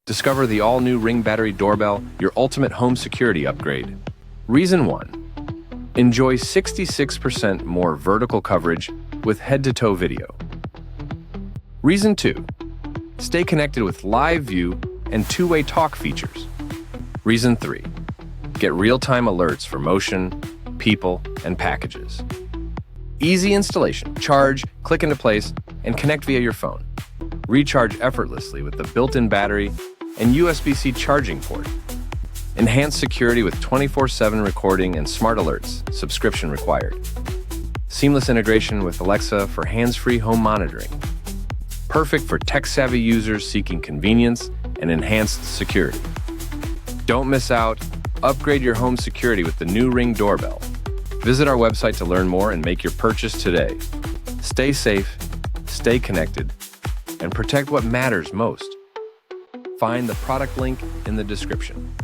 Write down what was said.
Discover the all-new Ring Battery Doorbell, your ultimate home security upgrade. Reason 1. Enjoy 66% more vertical coverage with head-to-toe video. Reason 2. Stay connected with live view and two-way talk features. Reason 3. Get real-time alerts for motion, people, and packages. Easy installation. Charge, click into place, and connect via your phone. Recharge effortlessly with the built-in battery and USB-C charging port. Enhanced security with 24/7 recording and smart alerts, subscription required. Seamless integration with Alexa for hands-free home monitoring. Perfect for tech-savvy users seeking convenience and enhanced security. Don't miss out. Upgrade your home security with the new Ring Doorbell. Visit our website to learn more and make your purchase today. Stay safe, stay connected, and protect what matters most. Find the product link in the description.